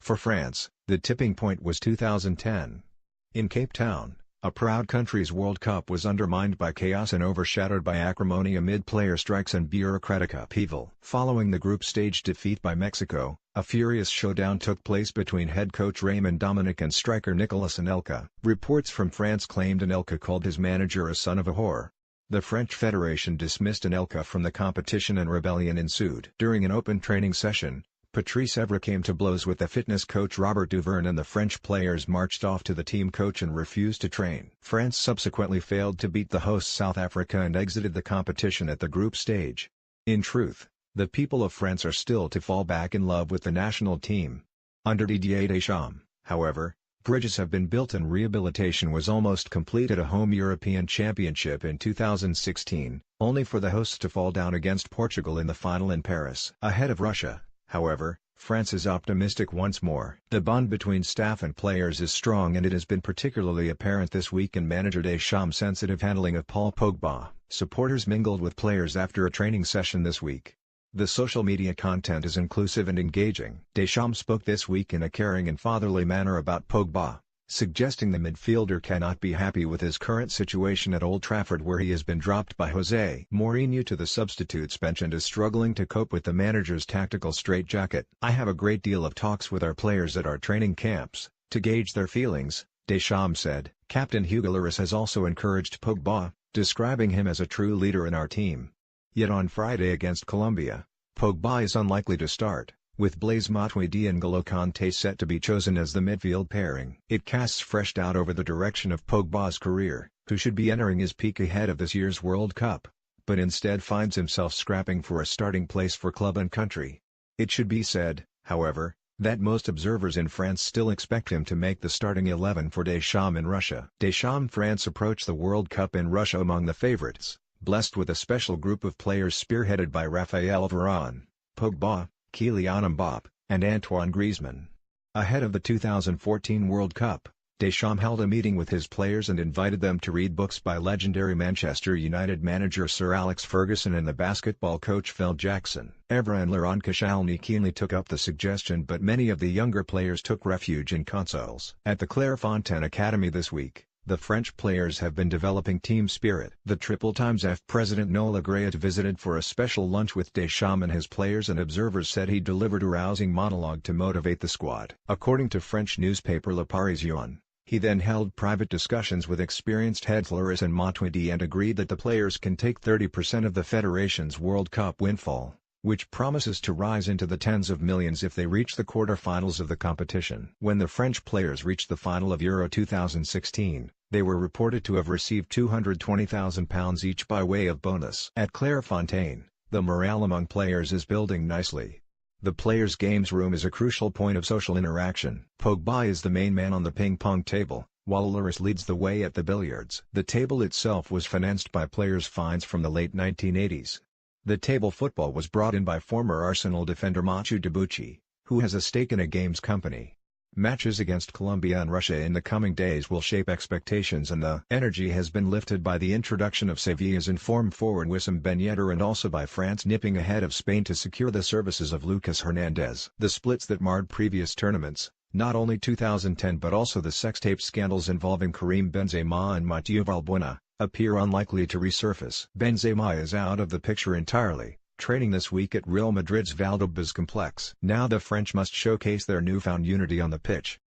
For France, the tipping point was 2010. In Cape Town, a proud country's World Cup was undermined by chaos and overshadowed by acrimony amid player strikes and bureaucratic upheaval. Following the group stage defeat by Mexico, a furious showdown took place between head coach Raymond Domenech and striker Nicolas Anelka. Reports from France claimed Anelka called his manager a son of a whore. The French Federation dismissed Anelka from the competition and rebellion ensued. During an open training session, Patrice Evra came to blows with the fitness coach Robert Duverne and the French players marched off to the team coach and refused to train. France subsequently failed to beat the hosts South Africa and exited the competition at the group stage. In truth, the people of France are still to fall back in love with the national team. Under Didier Deschamps, however, bridges have been built and rehabilitation was almost complete at a home European Championship in 2016, only for the hosts to fall down against Portugal in the final in Paris. Ahead of Russia, however, France is optimistic once more. The bond between staff and players is strong and it has been particularly apparent this week in manager Deschamps' sensitive handling of Paul Pogba. Supporters mingled with players after a training session this week. The social media content is inclusive and engaging. Deschamps spoke this week in a caring and fatherly manner about Pogba, suggesting the midfielder cannot be happy with his current situation at Old Trafford where he has been dropped by Jose Mourinho to the substitutes bench and is struggling to cope with the manager's tactical straitjacket. "I have a great deal of talks with our players at our training camps, to gauge their feelings," Deschamps said. Captain Hugo Lloris has also encouraged Pogba, describing him as a true leader in our team. Yet on Friday against Colombia, Pogba is unlikely to start, with Blaise Matuidi and N'Golo Kanté set to be chosen as the midfield pairing. It casts fresh doubt over the direction of Pogba's career, who should be entering his peak ahead of this year's World Cup, but instead finds himself scrapping for a starting place for club and country. It should be said, however, that most observers in France still expect him to make the starting 11 for Deschamps in Russia. Deschamps' France approach the World Cup in Russia among the favorites, blessed with a special group of players spearheaded by Raphael Varane, Pogba, Kylian Mbappé, and Antoine Griezmann. Ahead of the 2014 World Cup, Deschamps held a meeting with his players and invited them to read books by legendary Manchester United manager Sir Alex Ferguson and the basketball coach Phil Jackson. Evra and Laurent Koscielny keenly took up the suggestion, but many of the younger players took refuge in consoles. At the Clairefontaine Academy this week, the French players have been developing team spirit. The Triple Times F president Noël Le Graët visited for a special lunch with Deschamps and his players, and observers said he delivered a rousing monologue to motivate the squad. According to French newspaper Le Parisien, he then held private discussions with experienced heads Lloris and Matuidi and agreed that the players can take 30% of the federation's World Cup windfall, which promises to rise into the tens of millions if they reach the quarter-finals of the competition. When the French players reached the final of Euro 2016, they were reported to have received £220,000 each by way of bonus. At Clairefontaine, the morale among players is building nicely. The players' games room is a crucial point of social interaction. Pogba is the main man on the ping-pong table, while Lloris leads the way at the billiards. The table itself was financed by players' fines from the late 1980s. The table football was brought in by former Arsenal defender Mathieu Debuchy, who has a stake in a games company. Matches against Colombia and Russia in the coming days will shape expectations, and the energy has been lifted by the introduction of Sevilla's informed forward Wissam Ben Yedder and also by France nipping ahead of Spain to secure the services of Lucas Hernandez. The splits that marred previous tournaments, not only 2010 but also the sextape scandals involving Karim Benzema and Mathieu Valbuena, appear unlikely to resurface. Benzema is out of the picture entirely, training this week at Real Madrid's Valdebebas complex. Now the French must showcase their newfound unity on the pitch.